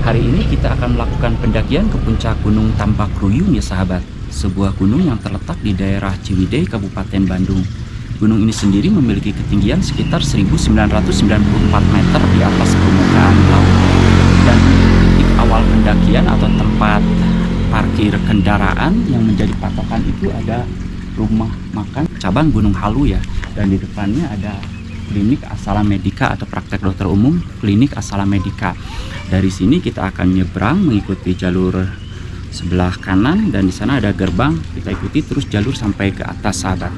Hari ini kita akan melakukan pendakian ke puncak Gunung Tambak Ruyung ya sahabat. Sebuah gunung yang terletak di daerah Ciwidey, Kabupaten Bandung. Gunung ini sendiri memiliki ketinggian sekitar 1994 meter di atas permukaan laut. Dan titik awal pendakian atau tempat parkir kendaraan yang menjadi patokan itu ada rumah makan cabang Gunung Halu ya. Dan di depannya ada klinik Asala Medika atau praktek dokter umum klinik Asala Medika. Dari sini kita akan nyebrang mengikuti jalur sebelah kanan dan di sana ada gerbang. Kita ikuti terus jalur sampai ke atas sahabat.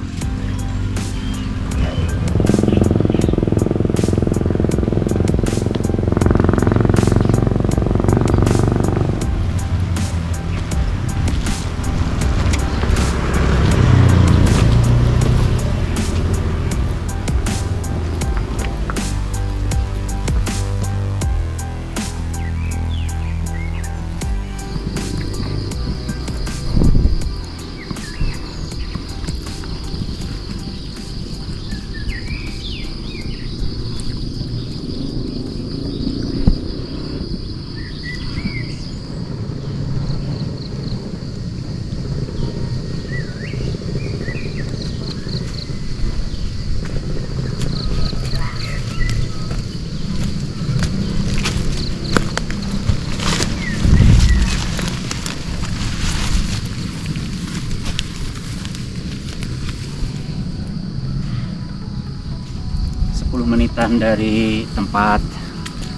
Menitan dari tempat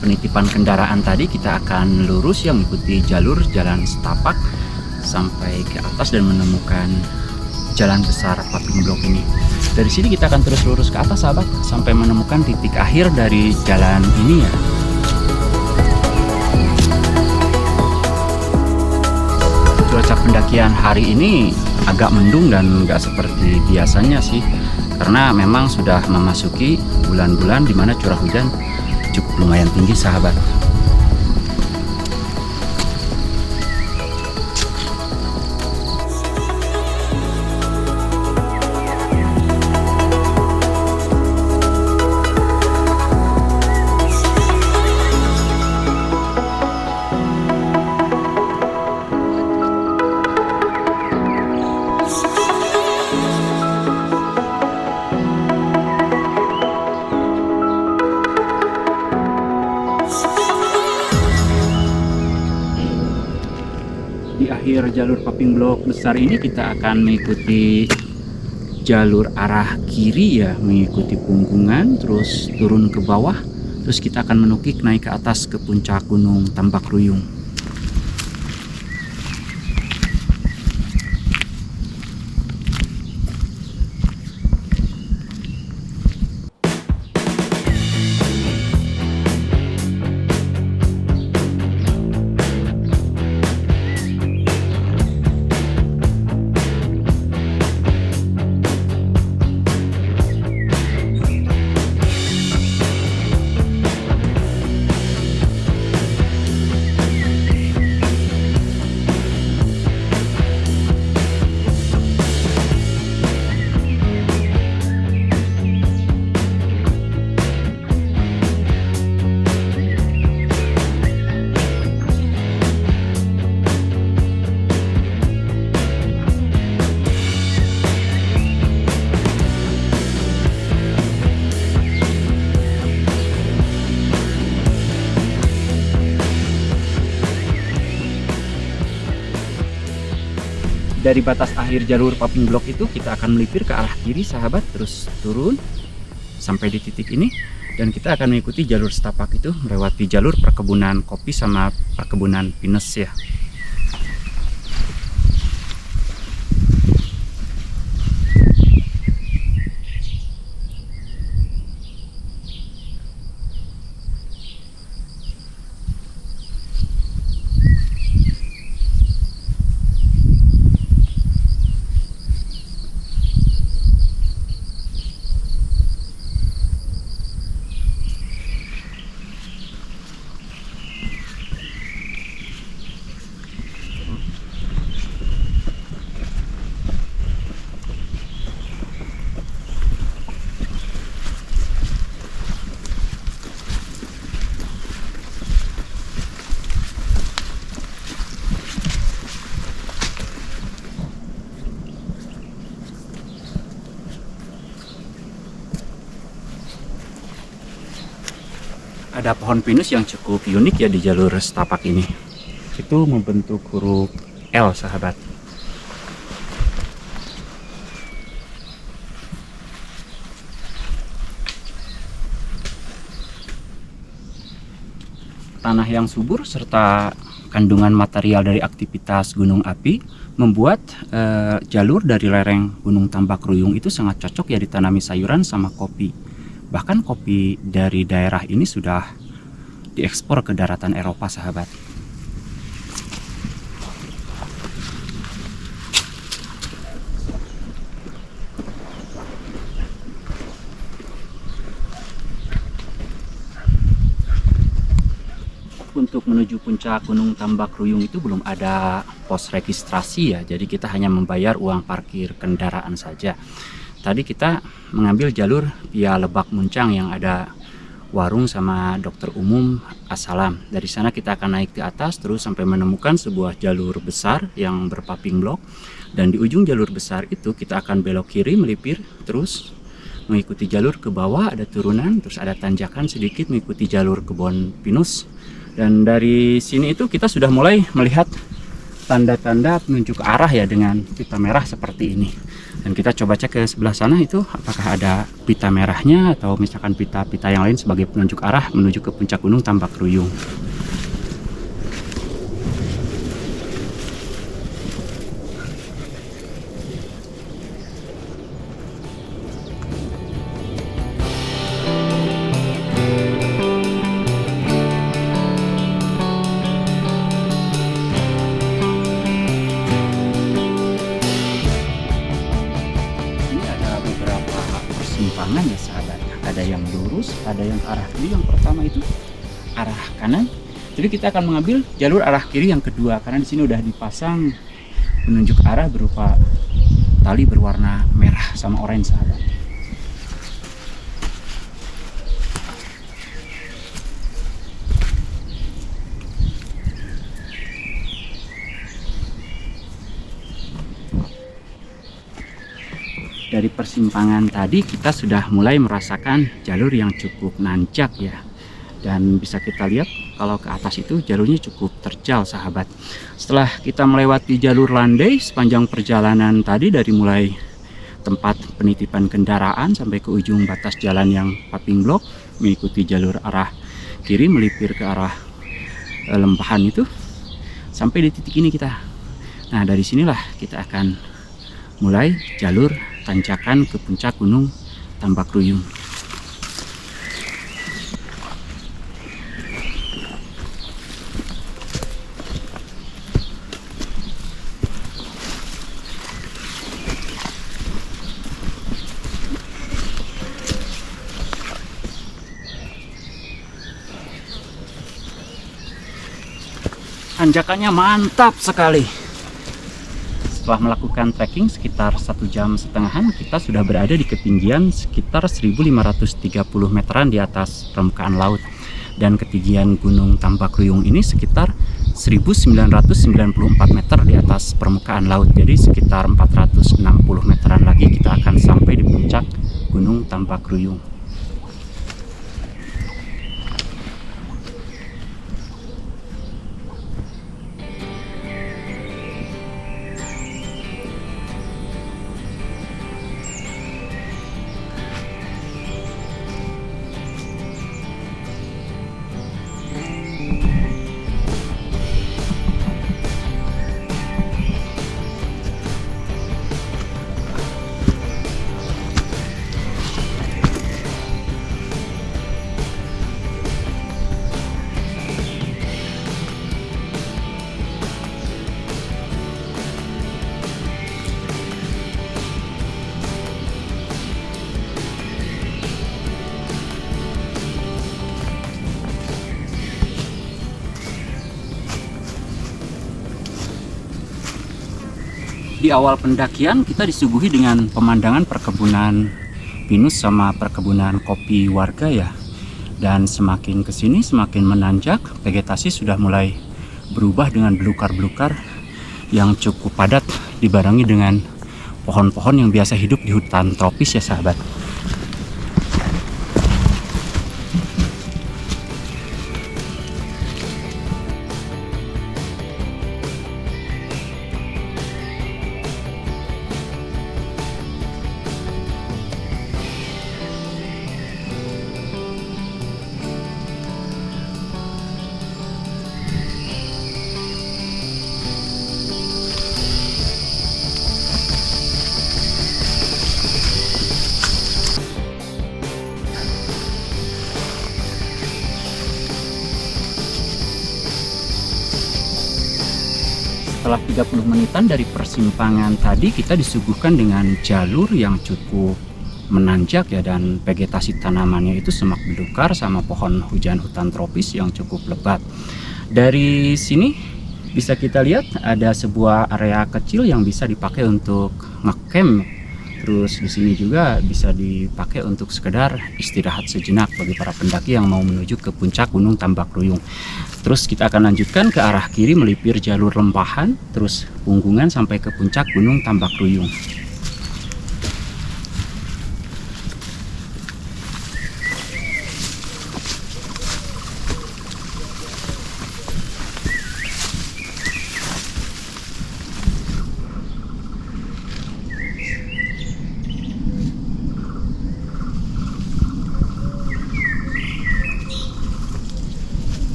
penitipan kendaraan tadi, kita akan lurus yang mengikuti jalur jalan setapak sampai ke atas dan menemukan jalan besar Paping Blok ini. Dari sini kita akan terus lurus ke atas sahabat sampai menemukan titik akhir dari jalan ini ya. Cuaca pendakian hari ini agak mendung dan nggak seperti biasanya sih, karena memang sudah memasuki bulan-bulan di mana curah hujan cukup lumayan tinggi sahabat. Di akhir jalur Paping Blok besar ini kita akan mengikuti jalur arah kiri ya, mengikuti punggungan terus turun ke bawah, terus kita akan menukik naik ke atas ke puncak Gunung Tambak Ruyung. Dari batas akhir jalur Paping Blok itu kita akan melipir ke arah kiri sahabat, terus turun sampai di titik ini dan kita akan mengikuti jalur setapak itu melewati jalur perkebunan kopi sama perkebunan pinus ya. Ada pohon pinus yang cukup unik ya di jalur setapak ini. Itu membentuk huruf L, sahabat. Tanah yang subur serta kandungan material dari aktivitas gunung api membuat jalur dari lereng Gunung Tambak Ruyung itu sangat cocok ya ditanami sayuran sama kopi. Bahkan kopi dari daerah ini sudah diekspor ke daratan Eropa, sahabat. Untuk menuju puncak Gunung Tambak Ruyung itu belum ada pos registrasi ya, jadi kita hanya membayar uang parkir kendaraan saja. Tadi kita mengambil jalur via Lebak Muncang yang ada warung sama dokter umum Assalam. Dari sana kita akan naik ke atas terus sampai menemukan sebuah jalur besar yang berpaving blok, dan di ujung jalur besar itu kita akan belok kiri melipir terus mengikuti jalur ke bawah, ada turunan terus ada tanjakan sedikit mengikuti jalur kebun pinus. Dan dari sini itu kita sudah mulai melihat tanda-tanda penunjuk arah ya dengan pita merah seperti ini. Dan kita coba cek ke sebelah sana itu apakah ada pita merahnya atau misalkan pita-pita yang lain sebagai penunjuk arah menuju ke puncak Gunung Tambak Ruyung. Persimpangan ya sahabat, ada yang lurus, ada yang arah kiri. Yang pertama itu arah kanan, jadi kita akan mengambil jalur arah kiri yang kedua karena di sini udah dipasang penunjuk arah berupa tali berwarna merah sama oranye, sahabat. Dari persimpangan tadi kita sudah mulai merasakan jalur yang cukup nanjak ya. Dan bisa kita lihat kalau ke atas itu jalurnya cukup terjal, sahabat. Setelah kita melewati jalur landai sepanjang perjalanan tadi dari mulai tempat penitipan kendaraan sampai ke ujung batas jalan yang paving block, mengikuti jalur arah kiri melipir ke arah lempahan itu sampai di titik ini kita. Nah, dari sinilah kita akan mulai jalur tanjakan ke puncak Gunung Tambak Ruyung. Tanjakannya mantap sekali. Setelah melakukan trekking sekitar 1,5 jam, kita sudah berada di ketinggian sekitar 1530 meteran di atas permukaan laut. Dan ketinggian Gunung Tambak Ruyung ini sekitar 1994 meter di atas permukaan laut. Jadi sekitar 460 meteran lagi kita akan sampai di puncak Gunung Tambak Ruyung. Di awal pendakian kita disuguhi dengan pemandangan perkebunan pinus sama perkebunan kopi warga ya. Dan semakin kesini semakin menanjak, vegetasi sudah mulai berubah dengan belukar-belukar yang cukup padat dibarengi dengan pohon-pohon yang biasa hidup di hutan tropis ya sahabat. setelah 30 menitan dari persimpangan tadi, kita disuguhkan dengan jalur yang cukup menanjak ya, dan vegetasi tanamannya itu semak belukar sama pohon hujan hutan tropis yang cukup lebat. Dari sini bisa kita lihat ada sebuah area kecil yang bisa dipakai untuk ngecamp. Terus di sini juga bisa dipakai untuk sekedar istirahat sejenak bagi para pendaki yang mau menuju ke puncak Gunung Tambakruyung. Terus kita akan lanjutkan ke arah kiri melipir jalur rempahan, terus punggungan sampai ke puncak Gunung Tambakruyung.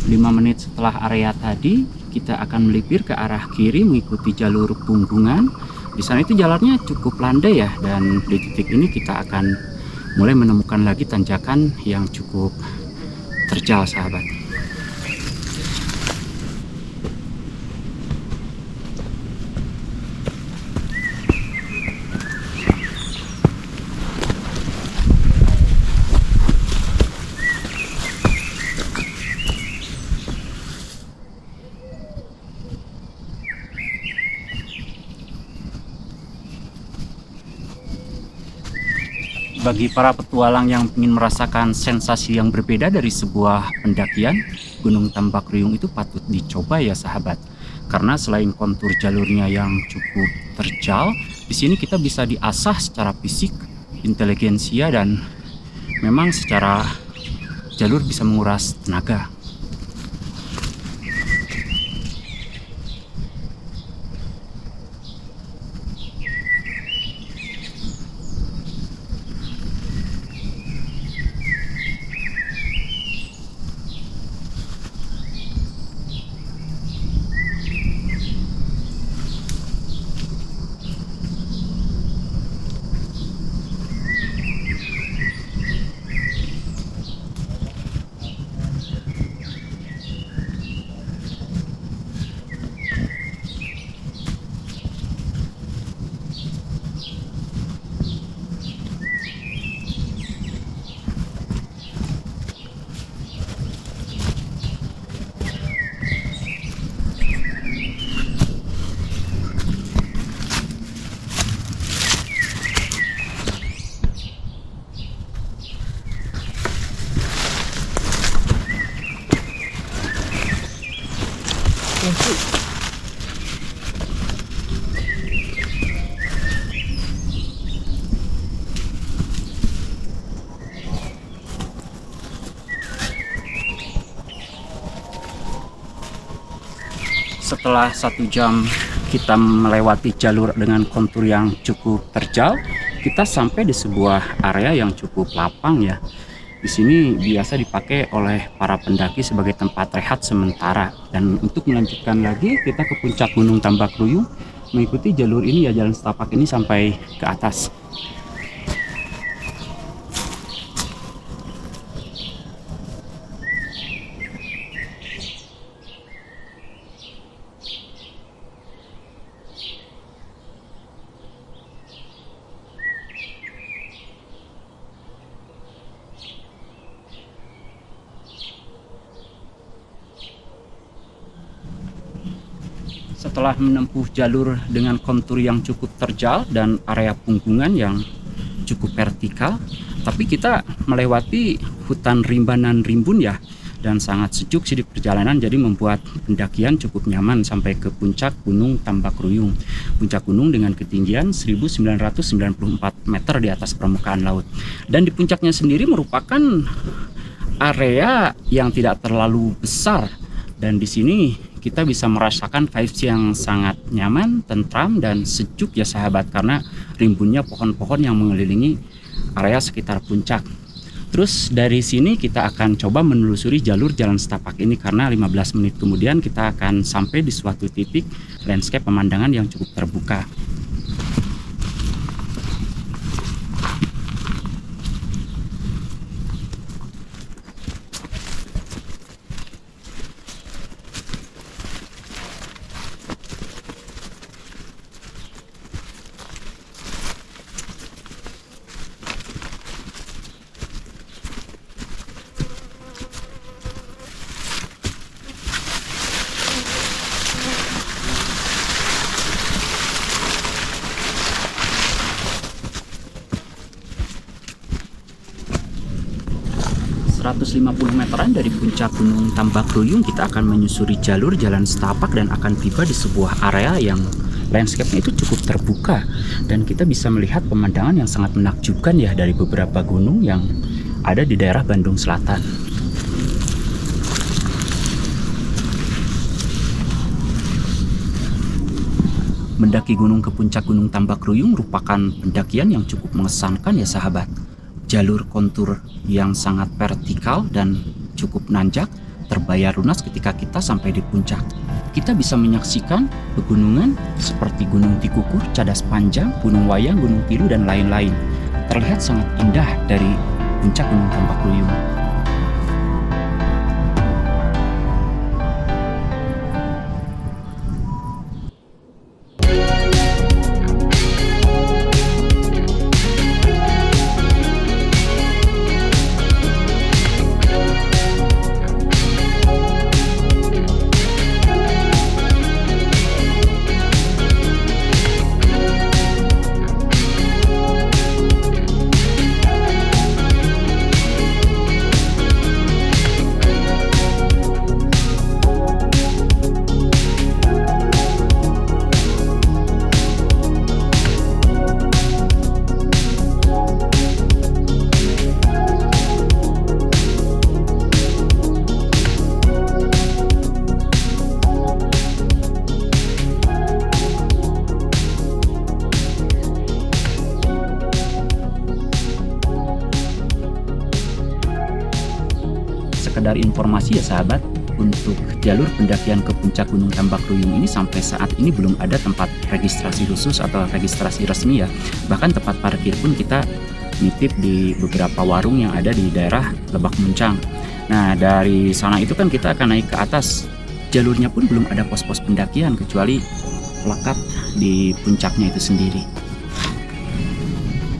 Lima menit setelah area tadi, kita akan melipir ke arah kiri mengikuti jalur punggungan. Di sana itu jalannya cukup landai ya, dan di titik ini kita akan mulai menemukan lagi tanjakan yang cukup terjal, sahabat. Bagi para petualang yang ingin merasakan sensasi yang berbeda dari sebuah pendakian, Gunung Tambakruyung itu patut dicoba ya sahabat. Karena selain kontur jalurnya yang cukup terjal, di sini kita bisa diasah secara fisik, inteligensia, dan memang secara jalur bisa menguras tenaga. Setelah 1 jam kita melewati jalur dengan kontur yang cukup terjal, kita sampai di sebuah area yang cukup lapang ya. Di sini biasa dipakai oleh para pendaki sebagai tempat rehat sementara. Dan untuk melanjutkan lagi, kita ke puncak Gunung Tambakruyung mengikuti jalur ini ya, jalan setapak ini sampai ke atas. Setelah menempuh jalur dengan kontur yang cukup terjal dan area punggungan yang cukup vertikal, tapi kita melewati hutan rimbanan rimbun ya, dan sangat sejuk sih di perjalanan, jadi membuat pendakian cukup nyaman sampai ke puncak Gunung Tambakruyung. Puncak gunung dengan ketinggian 1994 meter di atas permukaan laut. Dan di puncaknya sendiri merupakan area yang tidak terlalu besar, dan di sini kita bisa merasakan vibes yang sangat nyaman, tentram, dan sejuk ya sahabat, karena rimbunnya pohon-pohon yang mengelilingi area sekitar puncak. Terus dari sini kita akan coba menelusuri jalur jalan setapak ini, karena 15 menit kemudian kita akan sampai di suatu titik landscape pemandangan yang cukup terbuka. 150 meteran dari puncak Gunung Tambakruyung, kita akan menyusuri jalur jalan setapak dan akan tiba di sebuah area yang landscape-nya itu cukup terbuka, dan kita bisa melihat pemandangan yang sangat menakjubkan ya dari beberapa gunung yang ada di daerah Bandung Selatan. Mendaki gunung ke puncak Gunung Tambakruyung merupakan pendakian yang cukup mengesankan ya sahabat. Jalur kontur yang sangat vertikal dan cukup nanjak terbayar lunas ketika kita sampai di puncak. Kita bisa menyaksikan pegunungan seperti Gunung Tikukur, Cadas Panjang, Gunung Wayang, Gunung Tilu, dan lain-lain. Terlihat sangat indah dari puncak Gunung Tambakruyung. Sekedar informasi ya sahabat, untuk jalur pendakian ke puncak Gunung Tambakruyung ini sampai saat ini belum ada tempat registrasi khusus atau registrasi resmi ya. Bahkan tempat parkir pun kita nitip di beberapa warung yang ada di daerah Lebak Muncang. Nah, dari sana itu kan kita akan naik ke atas. Jalurnya pun belum ada pos-pos pendakian kecuali plakat di puncaknya itu sendiri.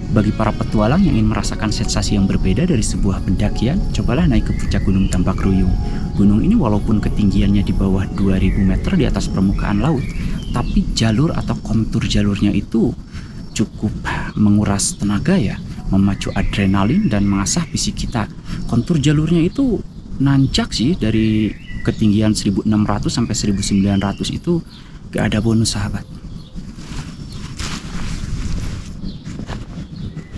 Bagi para petualang yang ingin merasakan sensasi yang berbeda dari sebuah pendakian, cobalah naik ke puncak Gunung Tambakruyung. Gunung ini walaupun ketinggiannya di bawah 2000 meter di atas permukaan laut, tapi jalur atau kontur jalurnya itu cukup menguras tenaga ya, memacu adrenalin dan mengasah fisik kita. Kontur jalurnya itu nanjak sih, dari ketinggian 1600 sampai 1900 itu gak ada bonus sahabat.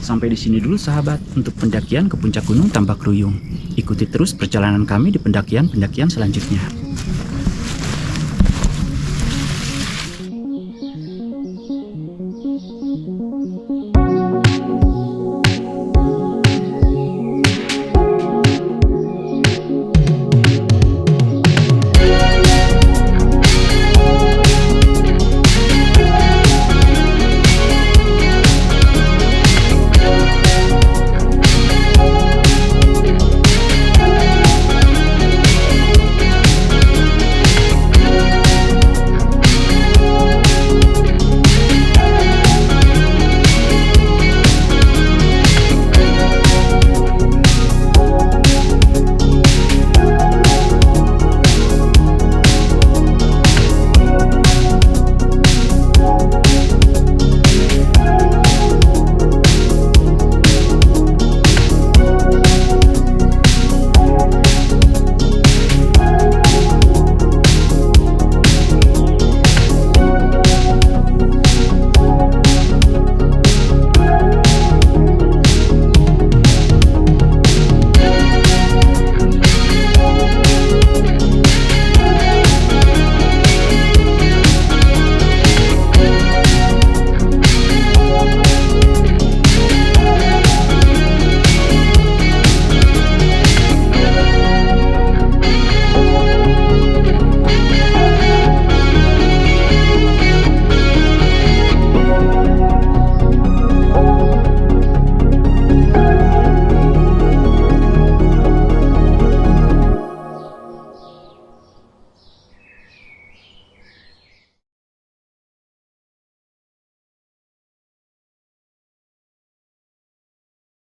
Sampai di sini dulu sahabat untuk pendakian ke puncak Gunung Tambakruyung. Ikuti terus perjalanan kami di pendakian-pendakian selanjutnya.